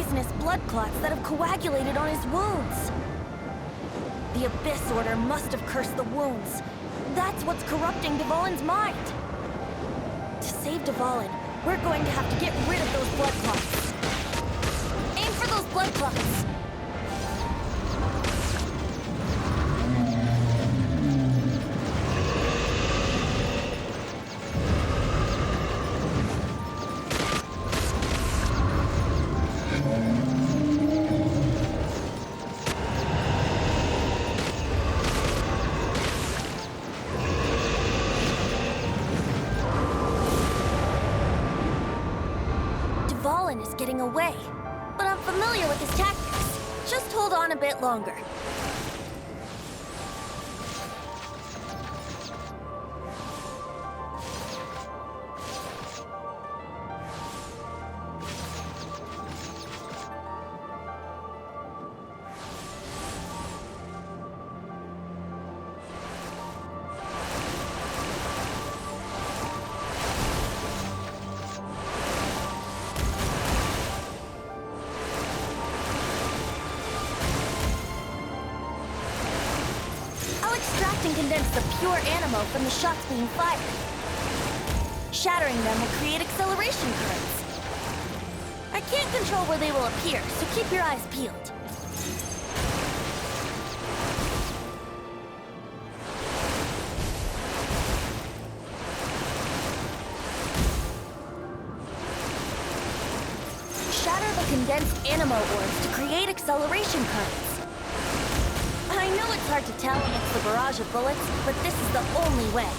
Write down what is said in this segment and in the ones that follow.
poisonous blood clots that have coagulated on his wounds. The Abyss Order must have cursed the wounds. That's what's corrupting Dvalin's mind. To save Dvalin, we're going to have to get rid of those blood clots. Aim for those blood clots. Dvalin is getting away, but I'm familiar with his tactics. Just hold on a bit longer. Extract and condense the pure animo from the shots being fired. Shattering them will create acceleration currents. I can't control where they will appear, so keep your eyes peeled. Shatter the condensed animo orbs to create acceleration currents. I know it's hard to tell amidst the barrage of bullets, but this is the only way.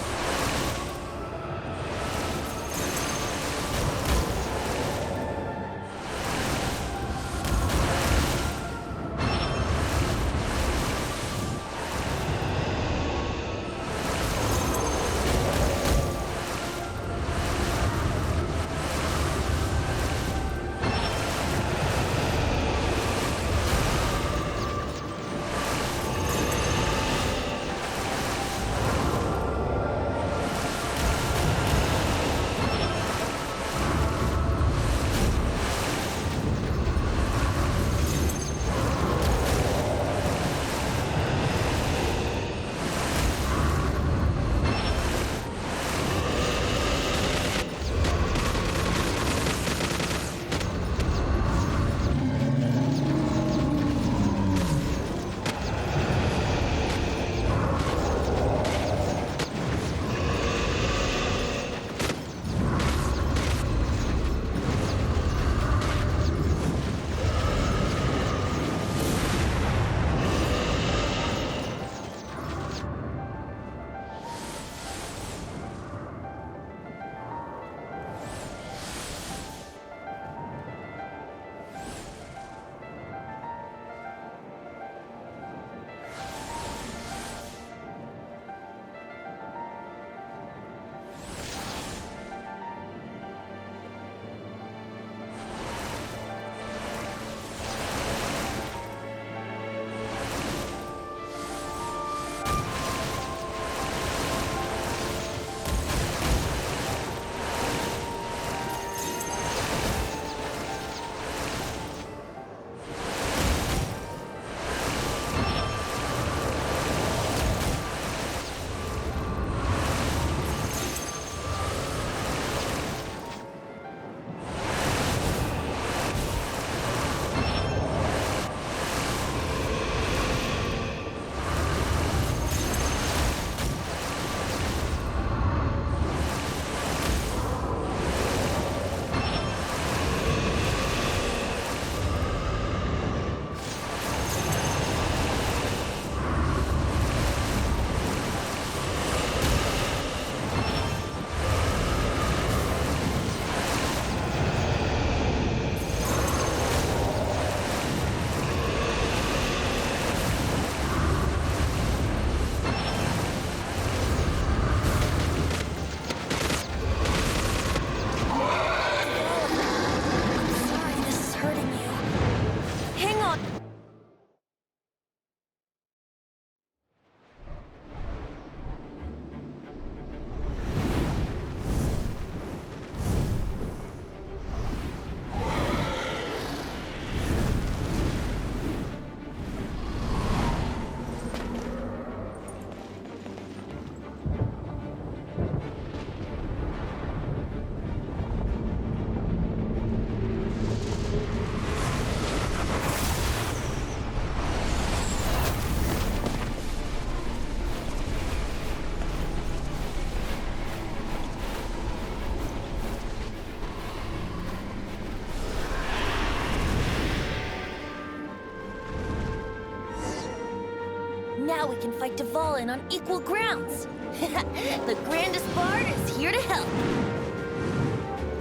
Now we can fight Dvalin on equal grounds. The grandest bard is here to help.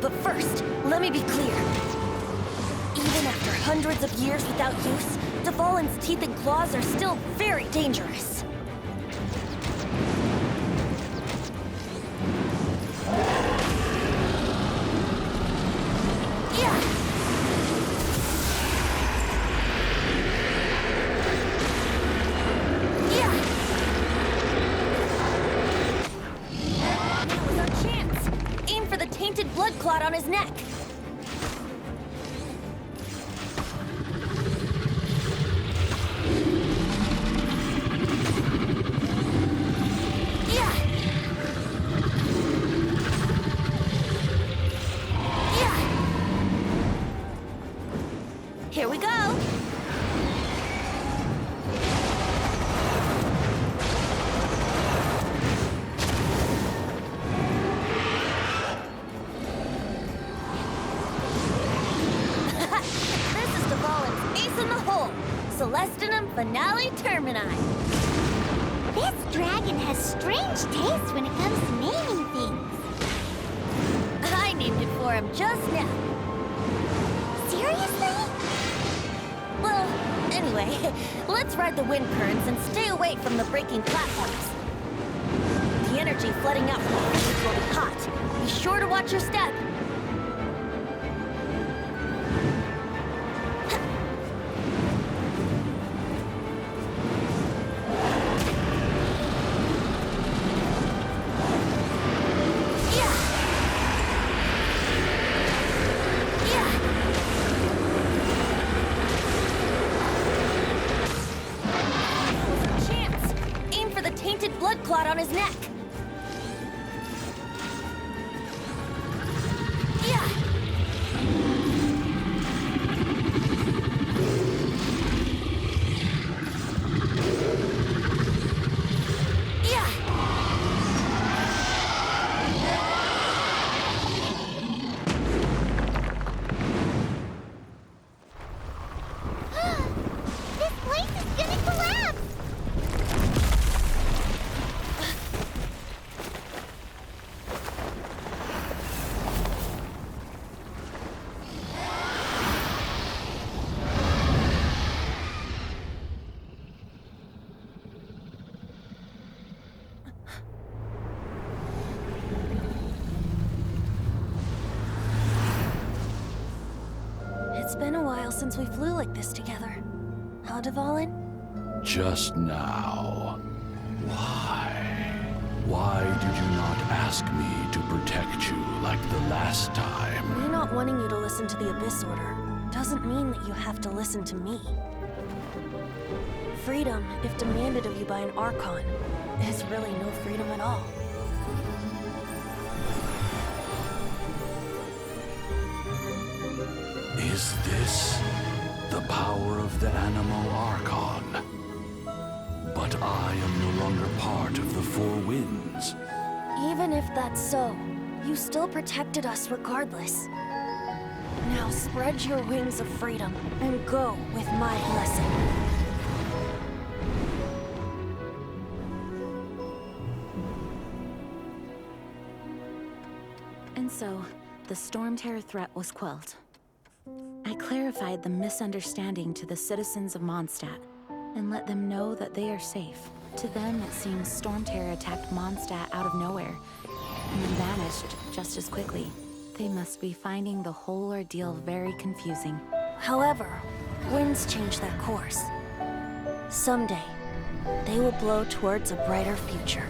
But first, let me be clear. Even after hundreds of years without use, Dvalin's teeth and claws are still very dangerous. Blood clot on his neck. Yeah. Here we go. Celestinum Finale Termini. This dragon has strange taste when it comes to naming things. I named it for him just now. Seriously? Well, anyway, let's ride the wind currents and stay away from the breaking platforms. The energy flooding out from the fishes will be hot. Be sure to watch your step. Blood clot on his neck. Yeah. This place is gonna collapse. It's been a while since we flew like this together. Huh, Dvalin? Just now. Why? Why did you not ask me to protect you like the last time? Me not wanting you to listen to the Abyss Order doesn't mean that you have to listen to me. Freedom, if demanded of you by an Archon, is really no freedom at all. Is this the power of the Animo Archon? But I am no longer part of the Four Winds. Even if that's so, you still protected us regardless. Now spread your wings of freedom and go with my blessing. And so, the Storm Terror threat was quelled. I clarified the misunderstanding to the citizens of Mondstadt, and let them know that they are safe. To them, it seems Storm Terror attacked Mondstadt out of nowhere, and then vanished just as quickly. They must be finding the whole ordeal very confusing. However, winds change their course. Someday, they will blow towards a brighter future.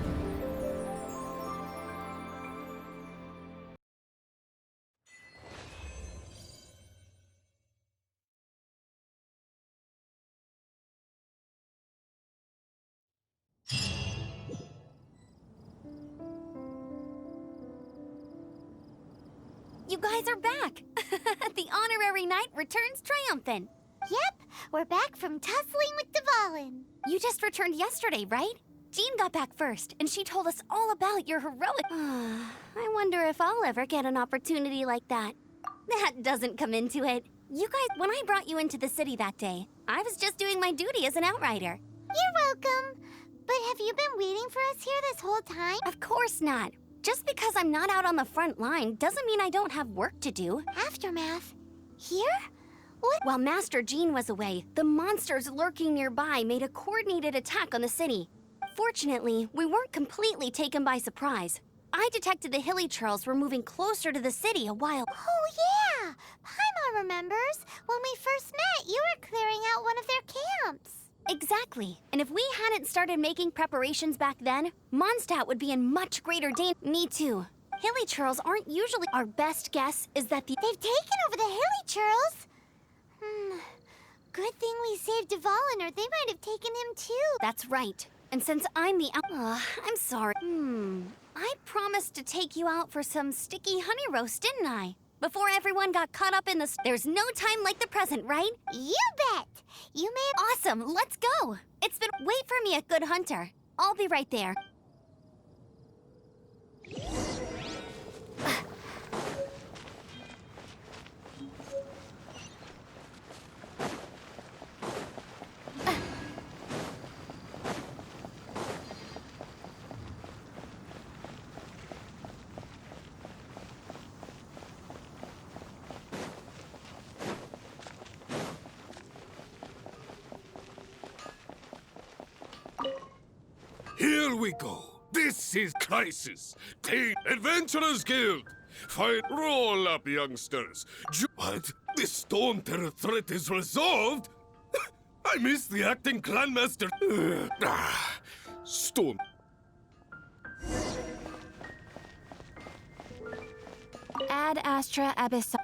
You guys are back! The honorary knight returns triumphant. Yep, we're back from tussling with Dvalin. You just returned yesterday, right? Jean got back first, and she told us all about your heroic... I wonder if I'll ever get an opportunity like that. That doesn't come into it. You guys, when I brought you into the city that day, I was just doing my duty as an outrider. You're welcome. But have you been waiting for us here this whole time? Of course not. Just because I'm not out on the front line doesn't mean I don't have work to do. Aftermath? Here? What? While Master Jean was away, the monsters lurking nearby made a coordinated attack on the city. Fortunately, we weren't completely taken by surprise. I detected the Hilly Churls were moving closer to the city a while. Oh, yeah! Paimon remembers. When we first met, you were clearing out one of their camps. Exactly. And if we hadn't started making preparations back then, Mondstadt would be in much greater danger. Me too. Hilly Churls aren't usually... Our best guess is that the... They've taken over the Hilly Churls. Good thing we saved Dvalin, or they might have taken him too. That's right. And since I'm the... I'm sorry. I promised to take you out for some sticky honey roast, didn't I? Before everyone got caught up in the... There's no time like the present, right? You bet! You may have... Awesome, let's go! It's been... Wait for me at Good Hunter. I'll be right there. Here we go. This is Crisis. Take Adventurers Guild. Fight. Roll up, youngsters. What? The Storm Terror threat is resolved? I missed the acting Clanmaster. Storm. Ad Astra Abyss.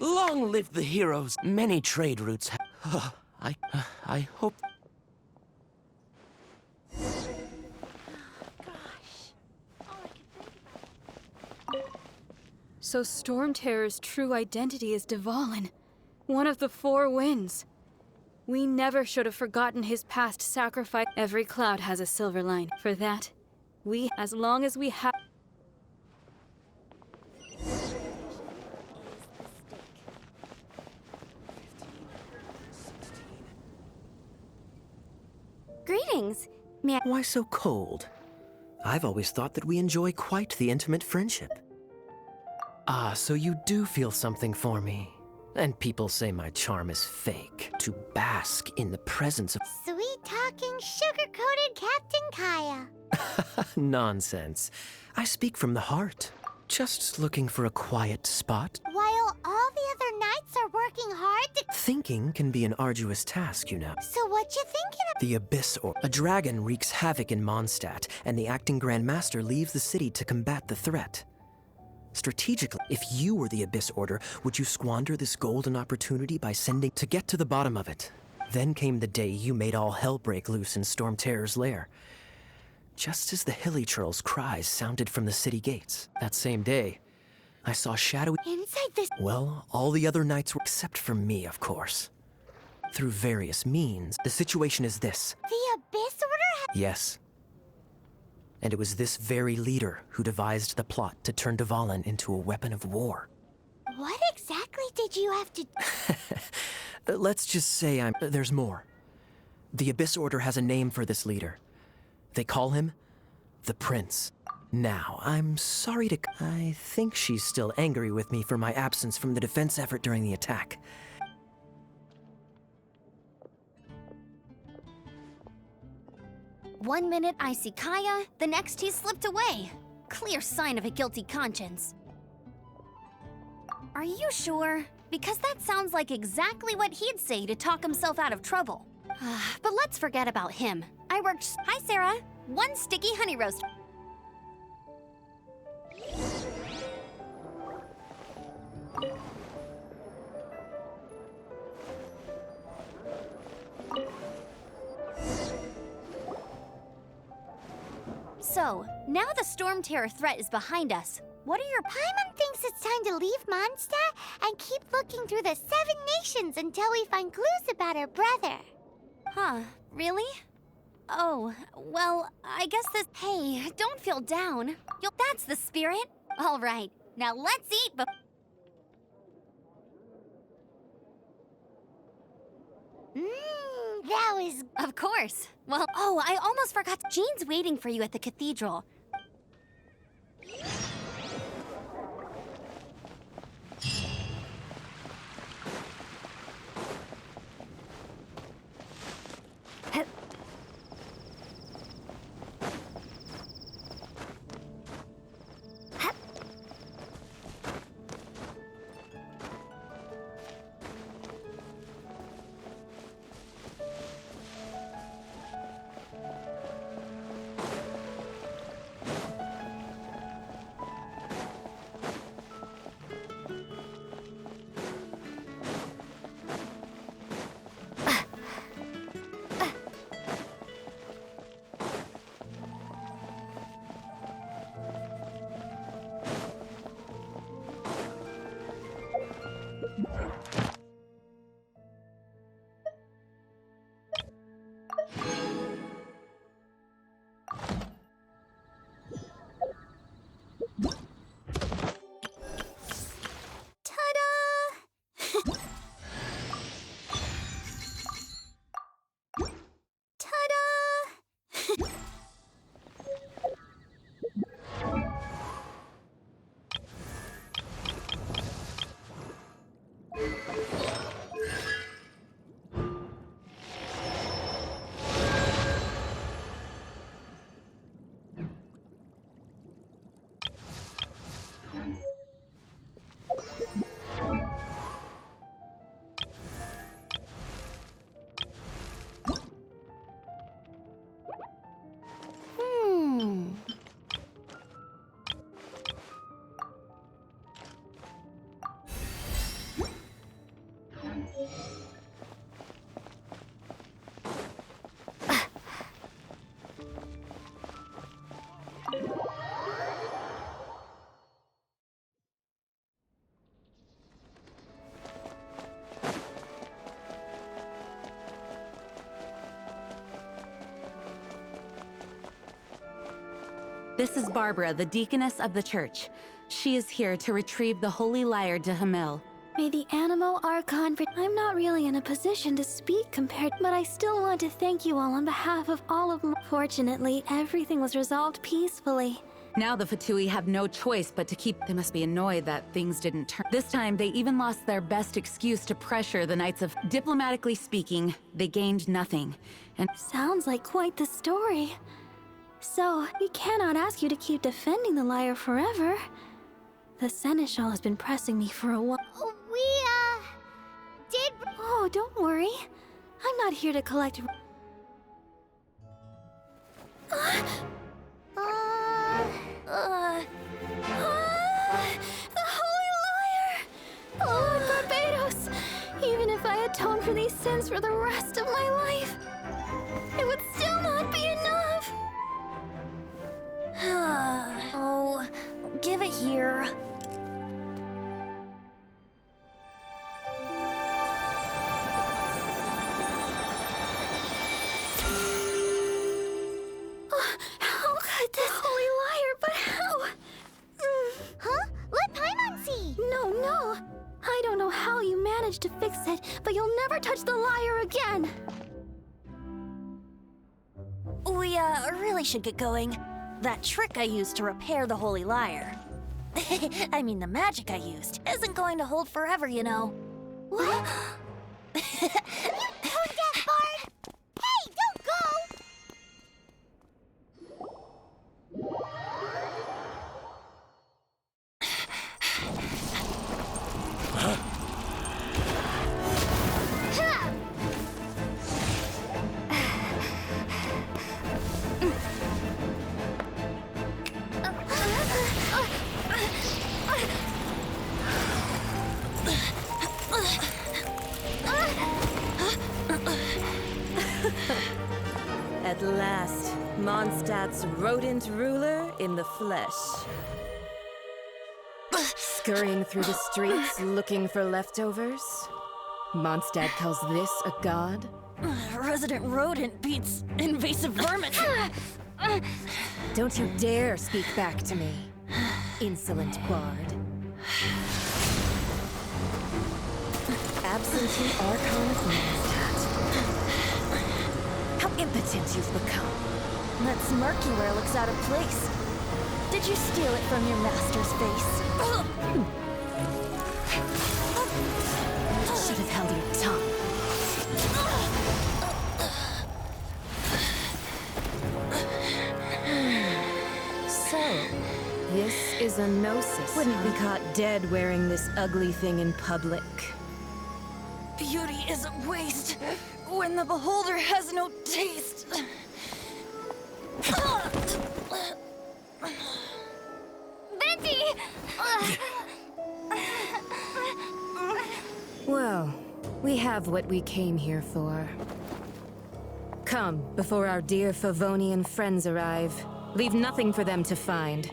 Long live the heroes. Many trade routes have... I hope... So Storm Terror's true identity is Dvalin, one of the Four Winds. We never should have forgotten his past sacrifice. Every cloud has a silver line. For that, as long as we have... Greetings. Why so cold? I've always thought that we enjoy quite the intimate friendship. Ah, so you do feel something for me. And people say my charm is fake. To bask in the presence of... Sweet-talking, sugar-coated Captain Kaya. Nonsense. I speak from the heart. Just looking for a quiet spot. While all the other knights are working hard to... Thinking can be an arduous task, you know. So what you thinking of? The Abyss Order. A dragon wreaks havoc in Mondstadt, and the acting Grand Master leaves the city to combat the threat. Strategically, if you were the Abyss Order, would you squander this golden opportunity by sending to get to the bottom of it? Then came the day you made all hell break loose in Storm Terror's lair. Just as the Hilly Churl's cries sounded from the city gates. That same day, I saw shadowy... Inside this... Well, all the other knights were... Except for me, of course. Through various means, the situation is this. The Abyss Order Yes. And it was this very leader who devised the plot to turn Dvalin into a weapon of war. What exactly did you have to... Let's just say there's more. The Abyss Order has a name for this leader. They call him the Prince. Now, I'm sorry to... I think she's still angry with me for my absence from the defense effort during the attack. One minute I see Kaya, the next he slipped away. Clear sign of a guilty conscience. Are you sure? Because that sounds like exactly what he'd say to talk himself out of trouble. But let's forget about him. I worked... Hi, Sarah. One sticky honey roast. So, now the Storm Terror threat is behind us. What are your... Paimon thinks it's time to leave Mondstadt and keep looking through the 7 nations until we find clues about her brother. Huh, really? Oh, well, I guess this... Hey, don't feel down. That's the spirit. All right, now let's eat That was... Of course. Well, oh, I almost forgot. Jean's waiting for you at the cathedral. This is Barbara, the deaconess of the church. She is here to retrieve the holy lyre de Hamel. May the Animo Archon... I'm not really in a position to speak compared... But I still want to thank you all on behalf of all of my... Fortunately, everything was resolved peacefully. Now the Fatui have no choice but to keep... They must be annoyed that things didn't turn... This time, they even lost their best excuse to pressure the Knights of... Diplomatically speaking, they gained nothing. And... Sounds like quite the story. So, we cannot ask you to keep defending the lyre forever. The Seneschal has been pressing me for a while. did... Oh, don't worry. I'm not here to collect... The Holy Lyre! Lord Barbados! Even if I atone for these sins for the rest of my life, it would still not be enough! Oh, give it here. How could this Holy Lyre, but how? Huh? Let Paimon see! No. I don't know how you managed to fix it, but you'll never touch the lyre again! We, really should get going. That trick I used to repair the Holy Lyre. I mean, the magic I used isn't going to hold forever, you know. What? You tone deaf, Bard! Hey, don't go! At last, Mondstadt's rodent ruler in the flesh. Scurrying through the streets looking for leftovers? Mondstadt calls this a god? Resident rodent beats invasive vermin. Don't you dare speak back to me, insolent bard. Absentee Archon of Mondstadt. How impotent you've become. That smirky wear looks out of place. Did you steal it from your master's face? Should have held your tongue. So, this is a gnosis. Wouldn't be caught dead wearing this ugly thing in public. Beauty is a waste when the beholder has no taste. Venti! Well, we have what we came here for. Come, before our dear Favonian friends arrive. Leave nothing for them to find.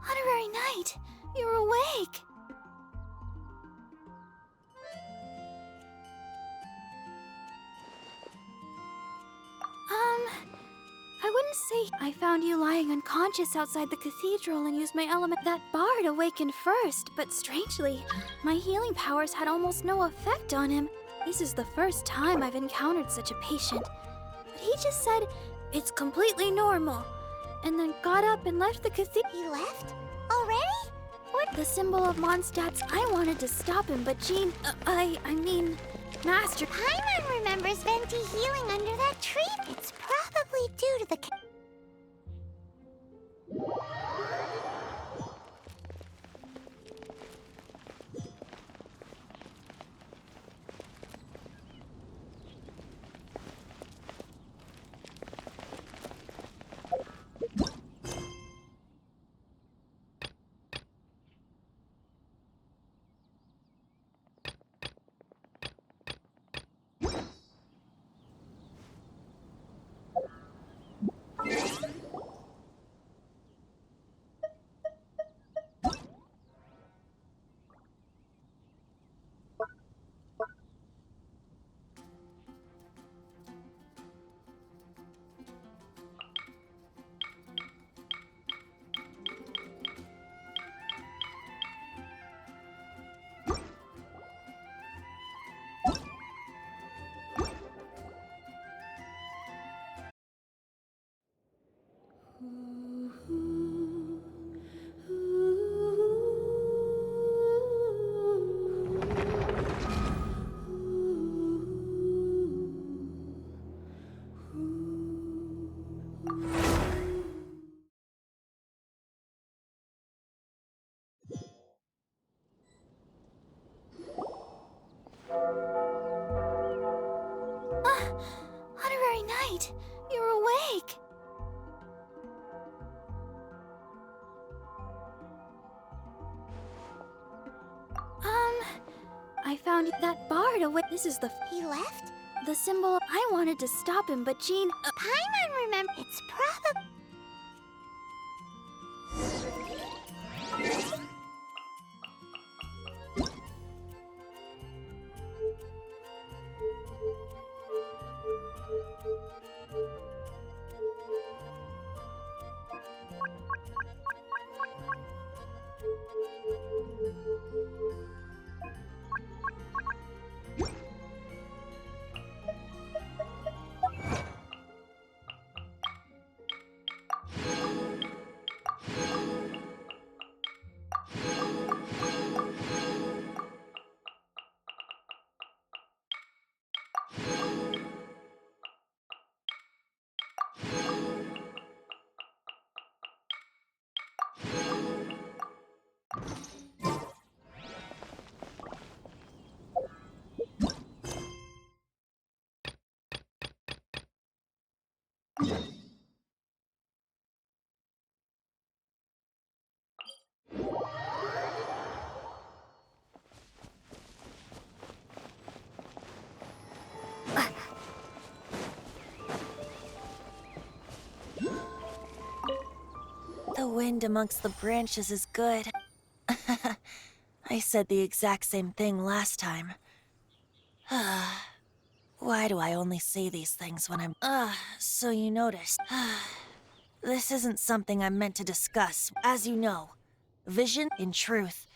Honorary Knight, you're awake. I wouldn't say I found you lying unconscious outside the cathedral and used my element. That bard awakened first, but strangely, my healing powers had almost no effect on him. This is the first time I've encountered such a patient. But he just said, it's completely normal, and then got up and left the cathedral. He left? Already? What? The symbol of Mondstadt's. I wanted to stop him, but Jean, I mean, Master. Paimon remembers Venti healing under that tree. It's probably due to the... Honorary Knight, you're awake. I found that bard away. This is the... He left? The symbol. I wanted to stop him, but Jean... Paimon remember... It's probably... wind amongst the branches is good. I said the exact same thing last time. Why do I only say these things when I'm... so you noticed. This isn't something I'm meant to discuss. As you know, vision, in truth,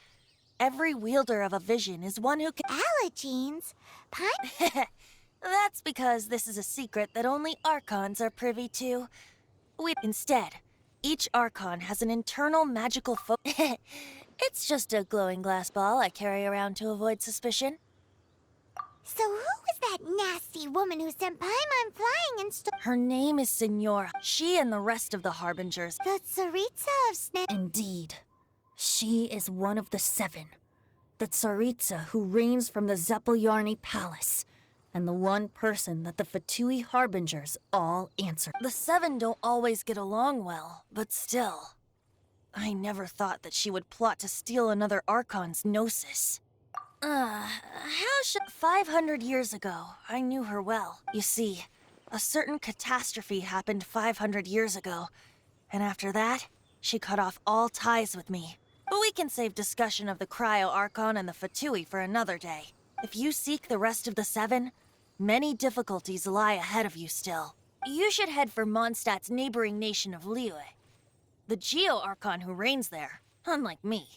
every wielder of a vision is one who can... Allergenes? Paimon? That's because this is a secret that only Archons are privy to. Instead, each Archon has an internal magical It's just a glowing glass ball I carry around to avoid suspicion. So who was that nasty woman who sent Paimon flying and Her name is Signora. She and the rest of the Harbingers. the Tsaritsa of Snake? Indeed. She is one of the 7. The Tsaritsa who reigns from the Zeppeljárny Palace. And the one person that the Fatui Harbingers all answer. The 7 don't always get along well, but still. I never thought that she would plot to steal another Archon's Gnosis. How should... 500 years ago, I knew her well. You see, a certain catastrophe happened 500 years ago. And after that, she cut off all ties with me. But we can save discussion of the Cryo Archon and the Fatui for another day. If you seek the rest of the 7, many difficulties lie ahead of you still. You should head for Mondstadt's neighboring nation of Liyue. The Geo-Archon who reigns there, unlike me,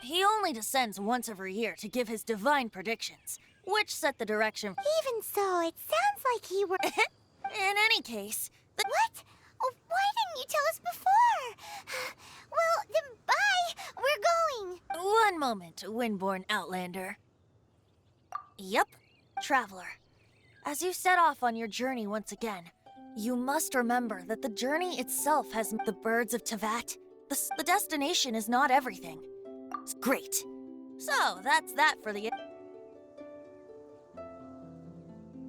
he only descends once every year to give his divine predictions, which set the direction. Even so, it sounds like he were... In any case, What? Oh, why didn't you tell us before? Well, then bye! We're going! One moment, Windborn Outlander. Yep, Traveler. As you set off on your journey once again, you must remember that the journey itself has the birds of Tevat. The destination is not everything. Great. So, that's that for the...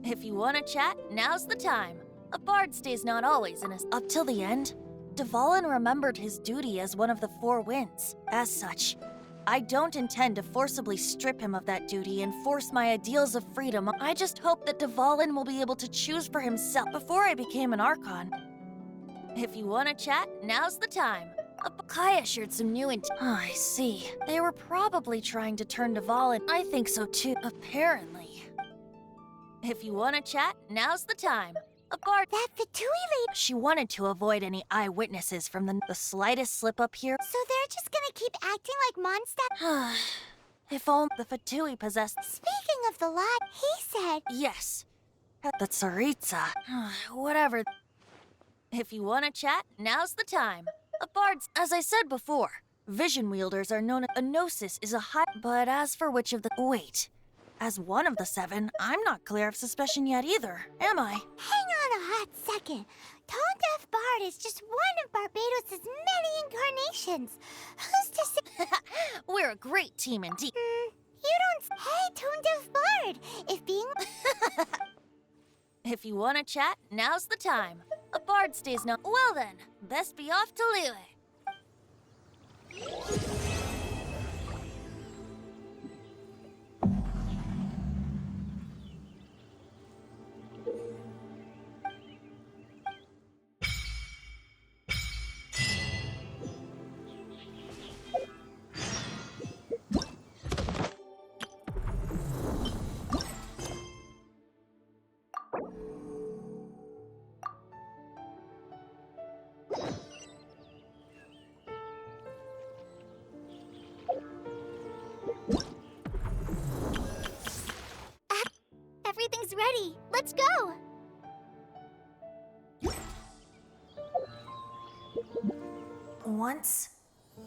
If you want to chat, now's the time. A bard stays not always in his... Up till the end, Dvalin remembered his duty as one of the 4 winds. As such, I don't intend to forcibly strip him of that duty and force my ideals of freedom. I just hope that Dvalin will be able to choose for himself. Before I became an Archon, if you want to chat, now's the time. Kaya shared some new I see. They were probably trying to turn Dvalin. I think so too, apparently. If you want to chat, now's the time. A bard... That Fatui lady... She wanted to avoid any eyewitnesses from the slightest slip-up here. So they're just gonna keep acting like Mondstadt? If only the Fatui possessed... Speaking of the lot, he said... Yes. The Tsaritsa. Whatever. If you want to chat, now's the time. A bard's... As I said before, vision wielders are known as... A gnosis is a high... But as for which of the... Wait. As one of the 7, I'm not clear of suspicion yet either, am I? Hang on a hot second. Tone Deaf Bard is just one of Barbados' many incarnations. Who's to say... We're a great team indeed. You don't... Hey, Tone Deaf Bard! If being... If you want to chat, now's the time. A bard stays no... Well then, best be off to Liyue. Everything's ready. Let's go! Once,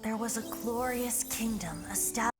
there was a glorious kingdom established.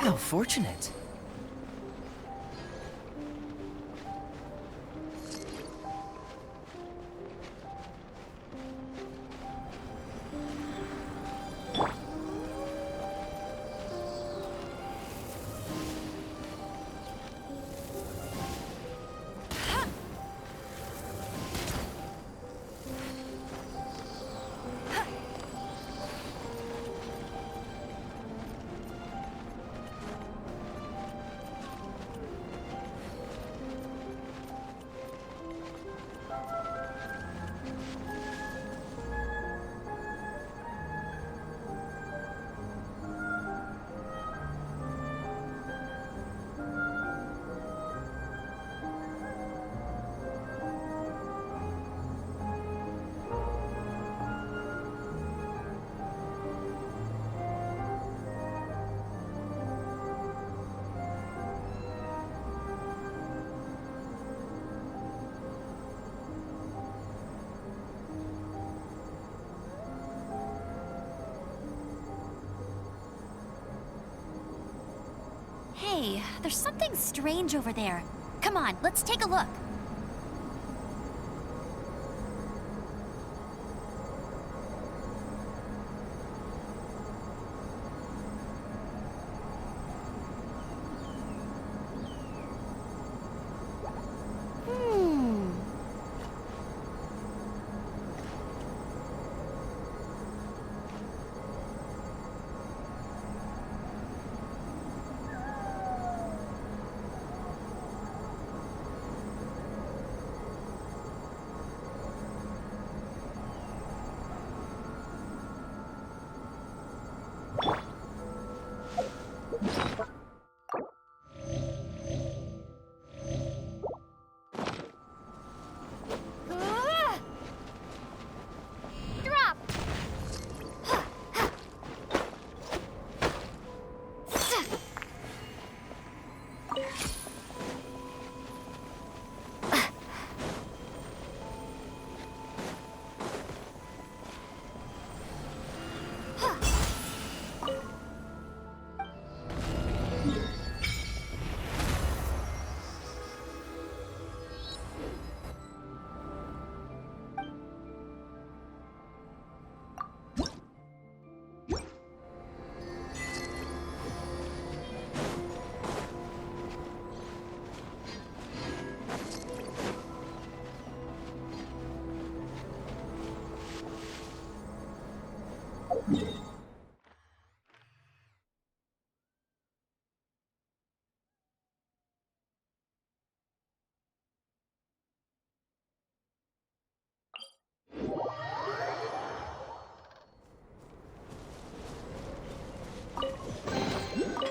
How fortunate. Hey, there's something strange over there. Come on, let's take a look.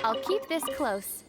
I'll keep this close.